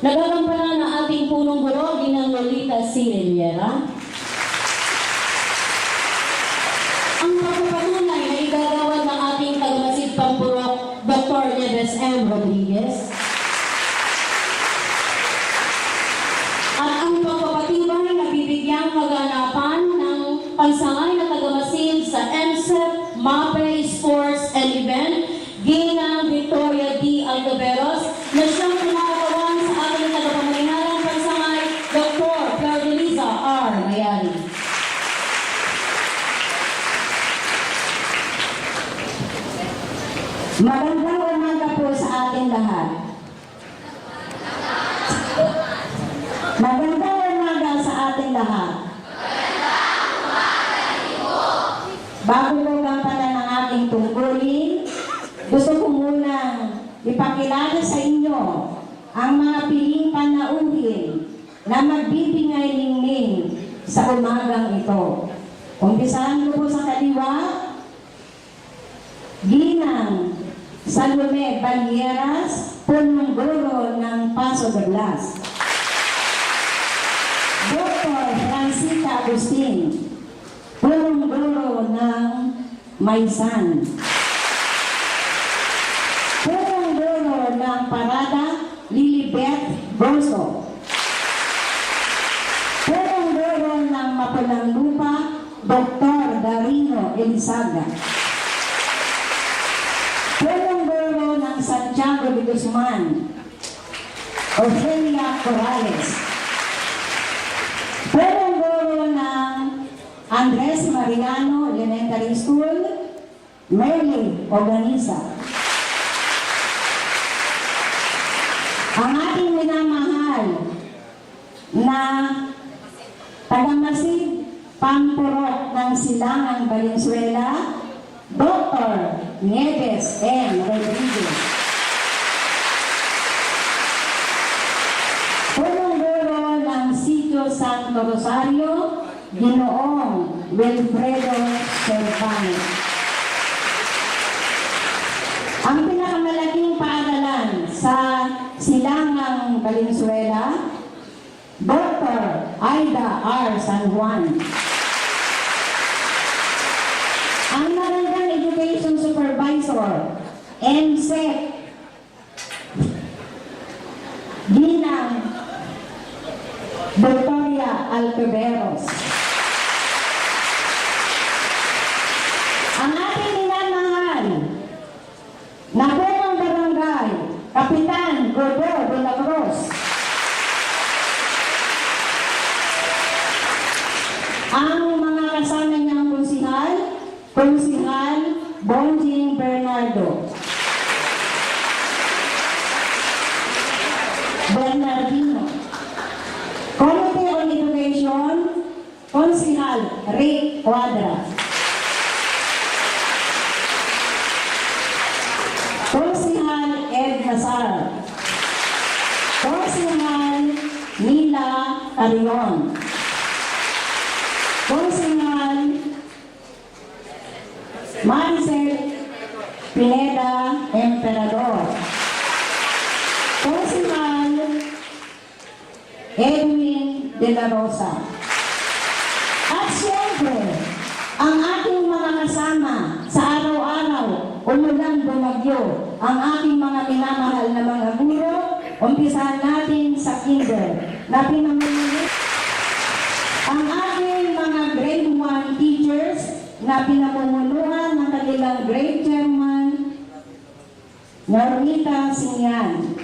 Nagagampanan ng ating punong guro, Ginang Lolita C. Rivera. Ang pagpapatunay na igagawad ng ating tagamasid pampurok, Dr. Neves M. Rodriguez. At ang pagpapatibay na bibigyang kaganapan ng pansangay na tagamasid sa MSEP, MAPE, Sports and Event, Ginang Victoria D. Altaveros, na siyang kumakawan sa ating tagapamalihanang pansangay, Dr. Claudelisa R. Mayari. Magandang umaga po sa ating lahat. Magandang umaga sa ating lahat. Bago ko gampanan ang aking tungkulin, gusto ko munang ipakilala sa inyo ang mga piling panauhin na magbibigay ningning sa umagang ito. Umpisahan ko po sa kaliwa, Ginang Salome Balieras, punong guro ng Paso de Blas. Dr. Francisca Agustin, punong guro ng Maysan. Punong guro ng Parada, Lilibet Broso. Punong guro ng Mapulang Lupa, Dr. Darino Elizaga. Punong guro ng Santiago de Guzman, Ofelia Corrales. Punong guro ng Andres Mariano Elementary School, Merly Organiza. Ang ating minamahal na tagamasid pampurok ng Silangang Valenzuela, Dr. Nieves M. Rodriguez. Punong guro ng Sitio Santo Rosario, Ginoong Wilfredo Servane. Ang pinakamalaking paaralan sa Silangang Valenzuela, Dr. Aida R. San Juan. Ang Magandang Education Supervisor, MSEC, Ginang Victoria Altaveros. Ang ating minamahal na punong barangay, Kapitan Godo de la Cruz. Ang mga kasama niyang Konsihal Bonjing Bernardino, Committee on Education, Konsihal Rick Quadra, Konsihal Ed Hazar, Konsihal Nila Arion, Konsihal Maricel Pineda Emperador, Konsihal Edwin de la Rosa. At siyempre, ang ating mga kasama sa araw-araw, umulan bumagyo, ang ating mga minamahal na mga guro, umpisahan natin sa kinder na pinamumulit. Ang ating mga grade 1 teachers na pinamumunuan ng kanilang grade chairman, Normita Sinyan.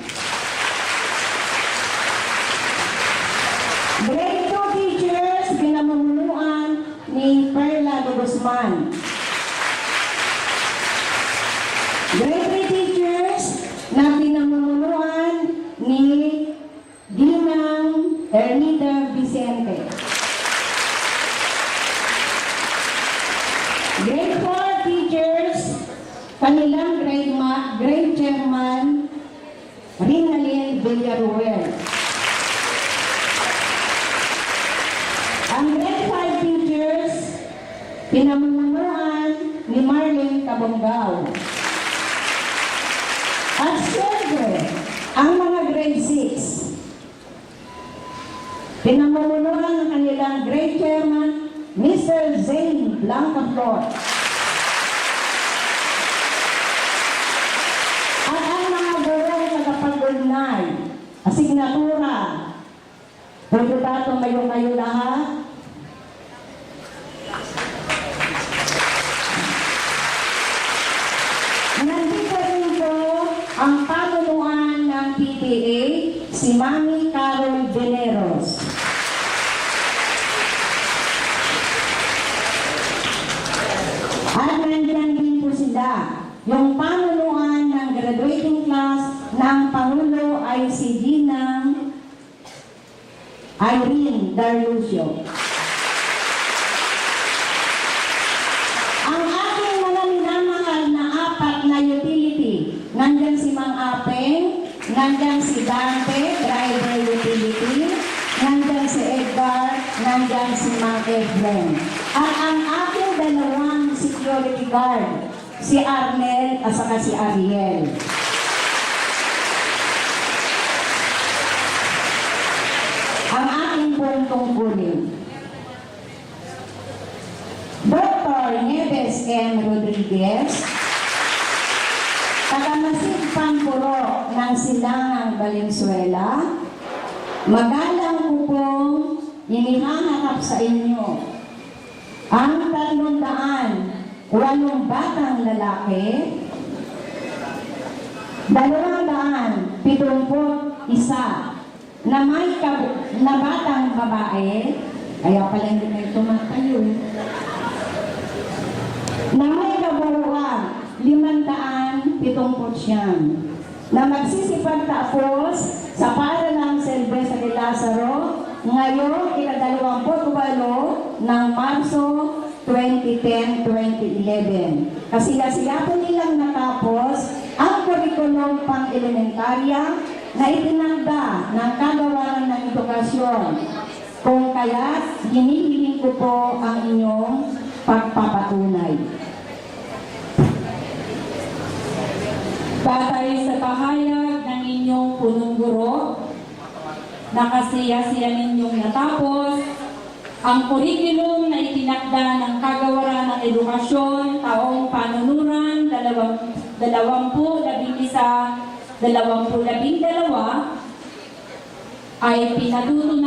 Grade 2 teachers, pinamumunuan ni Perla de Guzman. Grade 3 teachers na pinamumunuan ni Ginang Ernita Vicente. Grade 4 teachers, kanilang grade chairman, Rinalyn Villaruel. Ang grade 5 teachers, pinamumunuan ni Marlene Cabongao. At siyempre, ang mga grade 6, Pinamumunuan ng kanilang Great Chairman, Mr. Zane Blancaflor. At ang mga gurong tagapag-ugnay, asignatura, pwede ba tumayo kayo lahat? Nandito rin po ang pamunuan ng PTA, si Mami Carol Veneros. At nandiyan din po sila, yung pamunuan ng graduating class ng Pangulo ay si Ginang Irene Darlusio. Ang aking mga minamahal na apat na utility, nandyan si Mang Apeng, nandyan si Dante, driver utility, nandyan si Edgar, nandyan si Mang Efren. At ang aking dalawang security guard, si Arnel at saka si Ariel. Ang aking buong tungkulin. Dr. Nieves M. Rodriguez, taga-Masid Pampuro ng Silangang Valenzuela, magalang ko pong inihaharap sa inyo ang 308 batang lalaki, 271 na batang babae, kaya pala hindi kayo tumatayo, na may kabuuan 579 na magsisipagtapos sa paaralang Silvestre de Lazaro ngayong ika-28 ng Marso 2010-2011. Kasi sila po nilang natapos ang kurikulum pang-elementarya na itinangda ng Kagawaran ng Edukasyon. Kung kaya, hinihiling ko po ang inyong pagpapatunay. Batay sa pahayag ng inyong punong guro, nakasiya-siya ninyong natapos ang kurikulum na itinakda ng Kagawaran ng Edukasyon taong panunuran 2011-2012 ay pinatutunan